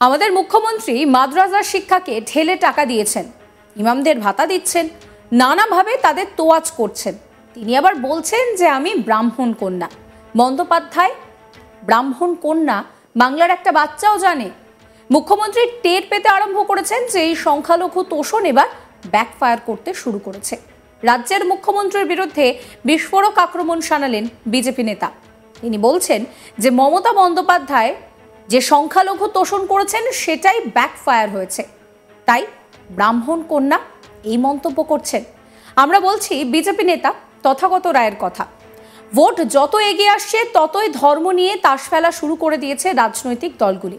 আমাদের মুখ্যমন্ত্রী মাদ্রাসার শিক্ষাকে ঢেলে টাকা দিয়েছেন, ইমামদের ভাতা দিচ্ছেন, নানাভাবে তাদের তোয়াজ করছেন। তিনি আবার বলছেন যে আমি ব্রাহ্মণ কন্যা। বন্দ্যোপাধ্যায় ব্রাহ্মণ কন্যা বাংলার একটা বাচ্চাও জানে। মুখ্যমন্ত্রী টের পেতে আরম্ভ করেছেন যে এই সংখ্যালঘু তোষণ এবার ব্যাকফায়ার করতে শুরু করেছে। রাজ্যের মুখ্যমন্ত্রীর বিরুদ্ধে বিস্ফোরক আক্রমণ শানালেন বিজেপি নেতা। তিনি বলছেন যে মমতা বন্দ্যোপাধ্যায় যে সংখ্যালঘু তোষণ করেছেন সেটাই ব্যাকফায়ার হয়েছে, তাই ব্রাহ্মণ কন্যা এই মন্তব্য করছেন। আমরা বলছি বিজেপি নেতা তথাগত রায়ের কথা। ভোট যত এগিয়ে আসছে ততই ধর্ম নিয়ে তাস ফেলা শুরু করে দিয়েছে রাজনৈতিক দলগুলি।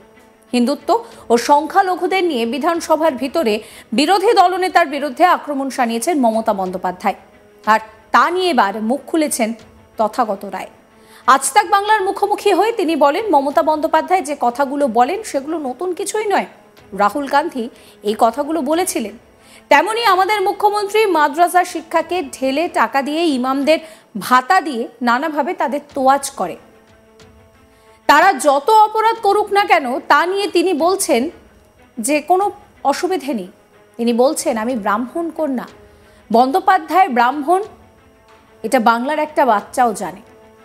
হিন্দুত্ব ও সংখ্যালঘুদের নিয়ে বিধানসভার ভিতরে বিরোধী দলনেতার বিরুদ্ধে আক্রমণ শানিয়েছেন মমতা বন্দ্যোপাধ্যায়, আর তা নিয়ে এবার মুখ খুলেছেন তথাগত রায়। আজ তাক বাংলার মুখোমুখি হয়ে তিনি বলেন, মমতা বন্দ্যোপাধ্যায় যে কথাগুলো বলেন সেগুলো নতুন কিছুই নয়। রাহুল গান্ধী এই কথাগুলো বলেছিলেন। তেমনি আমাদের মুখ্যমন্ত্রী মাদ্রাসা শিক্ষাকে ঢেলে টাকা দিয়ে, ইমামদের ভাতা দিয়ে নানাভাবে তাদের তোয়াজ করে। তারা যত অপরাধ করুক না কেন তা নিয়ে তিনি বলছেন যে কোনো অসুবিধে নেই। তিনি বলছেন আমি ব্রাহ্মণ কন্যা। বন্দ্যোপাধ্যায় ব্রাহ্মণ, এটা বাংলার একটা বাচ্চাও জানে।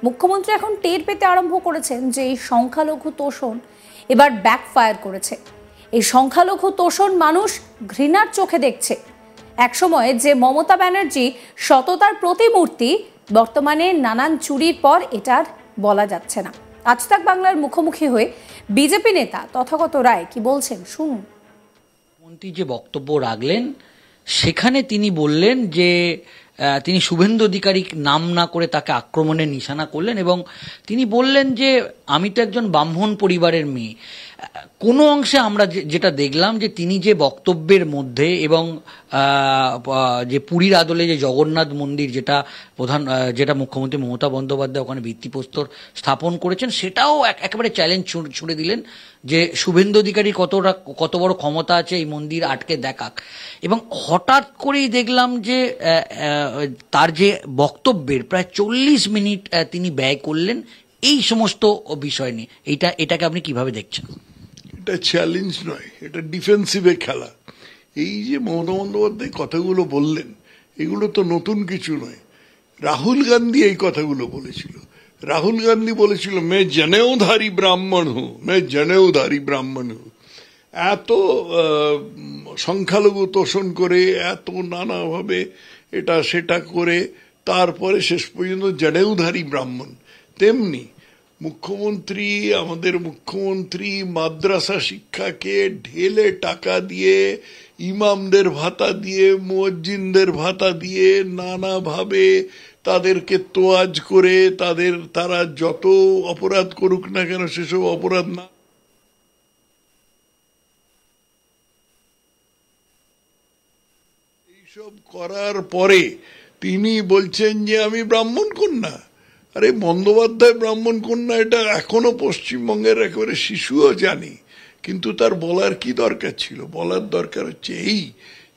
মুখ্যমন্ত্রী এখন টের পেতে আরম্ভ করেছেন যে এই সংখ্যালঘু তোষণ এবার ব্যাকফায়ার করেছে। এই সংখ্যালঘু তোষণ মানুষ ঘৃণার চোখে দেখছে। একসময় যে মমতা ব্যানার্জি সততার প্রতিমূর্তি, বর্তমানে নানান চুরির পর এটার বলা যাচ্ছে না। আজ তাক বাংলার মুখোমুখি হয়ে বিজেপি নেতা তথাগত রায় কি বলছেন শুনুন। মন্ত্রী যে বক্তব্য রাখলেন সেখানে তিনি বললেন যে তিনি শুভেন্দু অধিকারী নাম না করে তাকে আক্রমণের নিশানা করলেন এবং তিনি বললেন যে আমি তো একজন ব্রাহ্মণ পরিবারের মেয়ে। কোনো অংশে আমরা যেটা দেখলাম যে তিনি যে বক্তব্যের মধ্যে এবং যে পুরীর আদলে যে জগন্নাথ মন্দির যেটা মুখ্যমন্ত্রী মমতা বন্দ্যোপাধ্যায় ওখানে ভিত্তিপ্রস্তর স্থাপন করেছেন, সেটাও একেবারে চ্যালেঞ্জ ছুড়ে দিলেন যে শুভেন্দু অধিকারী কত বড় ক্ষমতা আছে এই মন্দির আটকে দেখাক। এবং হঠাৎ করেই দেখলাম যে তার যে বক্তব্যের প্রায় 40 মিনিট তিনি ব্যয় করলেন এই সমস্ত বিষয় নিয়ে। এটাকে আপনি কিভাবে দেখছেন? এটা চ্যালেঞ্জ নয়, এটা ডিফেন্সিভে খেলা। এই যে মমতা বন্দ্যোপাধ্যায় কথাগুলো বললেন এগুলো তো নতুন কিছু নয়। রাহুল গান্ধী এই কথাগুলো বলেছিল। রাহুল গান্ধী বলেছিল মে জনেউধারী ব্রাহ্মণ হু, মে জনেউধারী ব্রাহ্মণ হু। এত সংখ্যালঘু তোষণ করে, এত নানাভাবে এটা সেটা করে তারপরে শেষ পর্যন্ত জনেউধারী ব্রাহ্মণ। তেমনি আমাদের মুখ্যমন্ত্রী মাদ্রাসা শিক্ষাকে ঢেলে টাকা দিয়ে, ইমামদের ভাতা দিয়ে, মুয়াজ্জিনদের ভাতা দিয়ে নানাভাবে তাদেরকে তোয়াজ করে তারা যত অপরাধ করুক না কেন সেসব অপরাধ না এইসব করার পরে তিনি বলছেন যে আমি ব্রাহ্মণ কন্যা। আরে বন্দ্যোপাধ্যায় ব্রাহ্মণ কন্যা এটা এখনো পশ্চিমবঙ্গের একেবারে শিশুও জানি, কিন্তু তার বলার কি দরকার ছিল? বলার দরকার হচ্ছে এই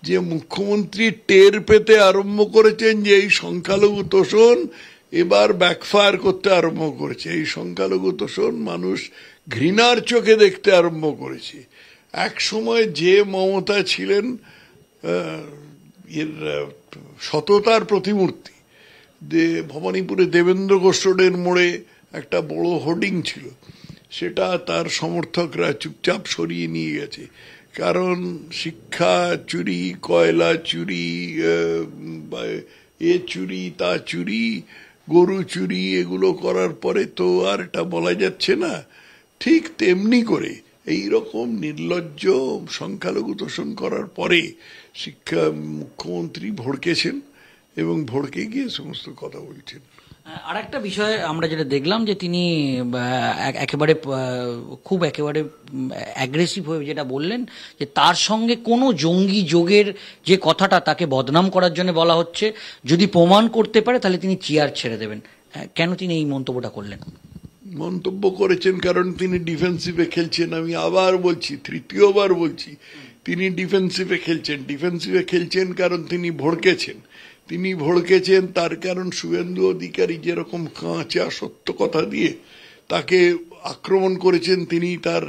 যে মুখ্যমন্ত্রী টের পেতে আরম্ভ করেছেন যে এই সংখ্যালঘু তোষণ এবার ব্যাকফায়ার করতে আরম্ভ করেছে। এই সংখ্যালঘু তোষণ মানুষ ঘৃণার চোখে দেখতে আরম্ভ করেছে। এক সময় যে মমতা ছিলেন সততার প্রতিমূর্তি, ভবানীপুরে দেবেন্দ্র ঘোষ রোডের মোড়ে একটা বড় হোর্ডিং ছিল, সেটা তার সমর্থকরা চুপচাপ সরিয়ে নিয়ে গেছে। কারণ শিক্ষা চুরি, কয়লা চুরি, চুরি তা চুরি, গরু চুরি, এগুলো করার পরে তো আর এটা বলা যাচ্ছে না। ঠিক তেমনি করে এইরকম নির্লজ্জ সংখ্যালঘু তোষণ করার পরে মুখ্যমন্ত্রী ভড়কেছেন এবং ভড়কে গিয়ে সমস্ত কথা বলছেন। আর একটা বিষয় আমরা যেটা দেখলাম যে তিনি একেবারে অ্যাগ্রেসিভ হয়ে যেটা বললেন যে তার সঙ্গে কোনো জঙ্গি যোগের যে কথাটা তাকে বদনাম করার জন্য বলা হচ্ছে, যদি প্রমাণ করতে পারে তাহলে তিনি চেয়ার ছেড়ে দেবেন। কেন তিনি এই মন্তব্যটা করলেন? মন্তব্য করেছেন কারণ তিনি ডিফেন্সিভে খেলছেন। আমি আবার বলছি, তৃতীয়বার বলছি, তিনি ডিফেন্সিভে খেলছেন কারণ তিনি ভড়কেছেন। তার কারণ শুভেন্দু অধিকারী যেরকম কাঁচা সত্য কথা দিয়ে তাকে আক্রমণ করেছেন, তিনি তার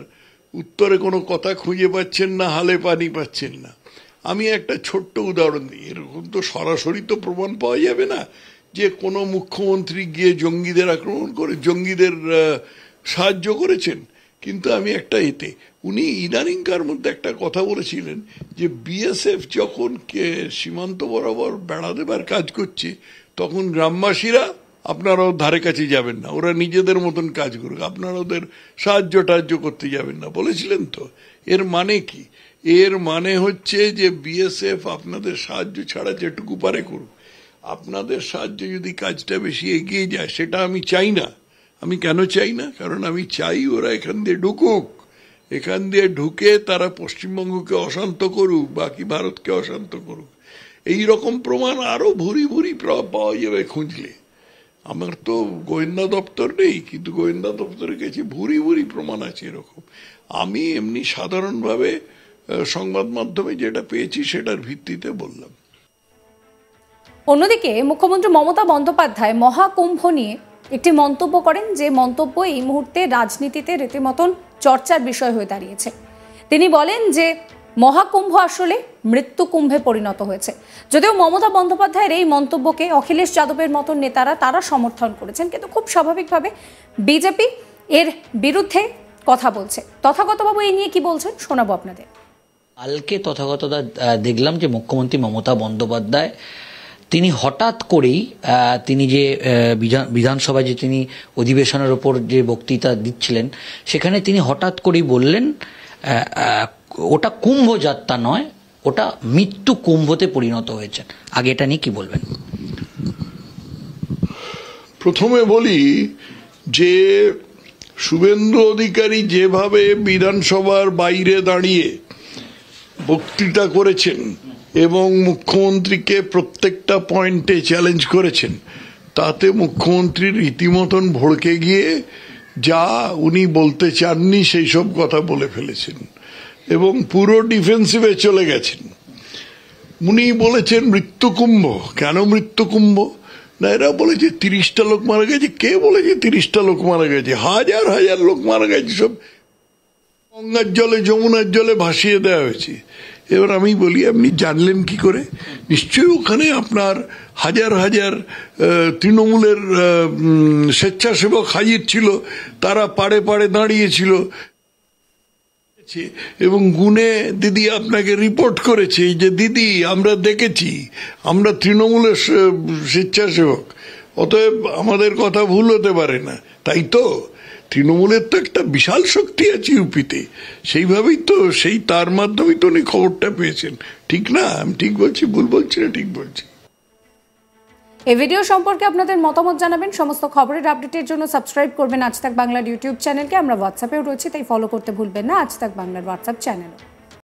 উত্তরে কোনো কথা খুঁজে পাচ্ছেন না, হালে পানি পাচ্ছেন না। আমি একটা ছোট্ট উদাহরণ দিই, এরকম তো সরাসরি তো প্রমাণ পাওয়া যাবে না যে কোনো মুখ্যমন্ত্রী গিয়ে জঙ্গিদের আক্রমণ করে জঙ্গিদের সাহায্য করেছেন, কিন্তু আমি একটা উনি ইদানিংকার মধ্যে একটা কথা বলেছিলেন যে বিএসএফ যখন সীমান্ত বরাবর বেড়া দেবার কাজ করছে তখন গ্রামবাসীরা আপনারাও ধারে কাছে যাবেন না, ওরা নিজেদের মতন কাজ করুক, আপনারা ওদের সাহায্য টাহায্য করতে যাবেন না বলেছিলেন তো। এর মানে কি? এর মানে হচ্ছে যে বিএসএফ আপনাদের সাহায্য ছাড়া যেটুকু পারে করুক, আপনাদের সাহায্য যদি কাজটা বেশি এগিয়ে যায় সেটা আমি চাই না। আমি কেন চাই না? কারণ আমি চাই ওরা এখান দিয়ে ঢুকুক, এখান দিয়ে ঢুকে তারা পশ্চিমবঙ্গকে অশান্ত করুক, বাকি ভারতকে অশান্ত করুক। এই রকম প্রমাণ আরো ভুরি ভুরি পাওয়া যাবে খুঁজলে। আমার তো গোয়েন্দা দপ্তর নেই, কিন্তু গোয়েন্দা দপ্তরের কাছে ভুরি ভুরি প্রমাণ আছে এরকম। আমি এমনি সাধারণভাবে সংবাদ মাধ্যমে যেটা পেয়েছি সেটার ভিত্তিতে বললাম। অন্যদিকে মুখ্যমন্ত্রী মমতা বন্দ্যোপাধ্যায় মহাকুম্ভ নিয়ে একটি মন্তব্য করেন, যে মন্তব্য এই মুহূর্তে রাজনীতিতে রীতিমতন চর্চার বিষয় হয়ে দাঁড়িয়েছে। তিনি বলেন যে মহাকুম্ভ আসলে মৃত্যু কুম্ভে পরিণত হয়েছে। যদিও মমতা বন্দ্যোপাধ্যায়ের এই মন্তব্যকে অখিলেশ যাদবের মতন নেতারা তারা সমর্থন করেছেন, কিন্তু খুব স্বাভাবিকভাবে বিজেপি এর বিরুদ্ধে কথা বলছে। তথাগতবাবু এই নিয়ে কি বলছেন শোনাবো আপনাদের। কালকে তথাগতদা দেখলাম যে মুখ্যমন্ত্রী মমতা বন্দ্যোপাধ্যায় তিনি হঠাৎ করেই তিনি যে বিধানসভায় যে তিনি অধিবেশনের ওপর যে বক্তৃতা দিচ্ছিলেন সেখানে তিনি হঠাৎ করেই বললেন ওটা কুম্ভ যাত্রা নয়, ওটা মৃত্যু কুম্ভতে পরিণত হয়েছে। আগে এটা নিয়ে কি বলবেন? প্রথমে বলি যে শুভেন্দু অধিকারী যেভাবে বিধানসভার বাইরে দাঁড়িয়ে বক্তৃতা করেছেন এবং মুখ্যমন্ত্রীকে প্রত্যেকটা পয়েন্টে চ্যালেঞ্জ করেছেন, তাতে মুখ্যমন্ত্রী রীতিমতন ভড়কে গিয়ে যা উনি বলতে চাননি সেই সব কথা বলে ফেলেছেন এবং পুরো ডিফেন্সিভে চলে গেছেন। উনি বলেছেন মৃত্যুকুম্ভ। কেন মৃত্যুকুম্ভ? না, এরা বলেছে 30টা লোক মারা গেছে। কে বলেছে 30টা লোক মারা গেছে? হাজার হাজার লোক মারা গেছে, সব গঙ্গার জলে যমুনার জলে ভাসিয়ে দেওয়া হয়েছে। এবার আমি বলি আপনি জানলেন কি করে? নিশ্চয়ই ওখানে আপনার হাজার হাজার তৃণমূলের স্বেচ্ছাসেবক হাজির ছিল, তারা পাড়ে পাড়ে দাঁড়িয়েছিল এবং গুনে দিদি আপনাকে রিপোর্ট করেছে যে দিদি আমরা দেখেছি, আমরা তৃণমূলের স্বেচ্ছাসেবক, অতএব আমাদের কথা ভুল হতে পারে না। তাই তো তৃণমূলের তো একটা বিশাল শক্তি আছে ইউপিতে, সেইভাবেই তো সেই তার মাধ্যমেই তো উনি খবরটা পেয়েছেন। ঠিক না? আমি ঠিক বলছি, ভুল বলছি না ঠিক বলছি? এই ভিডিও সম্পর্কে আপনাদের মতামত জানাবেন। সমস্ত খবরের আপডেটের জন্য সাবস্ক্রাইব করবেন আজ তাক বাংলার ইউটিউব চ্যানেলকে। আমরা হোয়াটসঅ্যাপেও রয়েছি, তাই ফলো করতে ভুলবেন না আজ তাক বাংলার হোয়াটসঅ্যাপ চ্যানেল।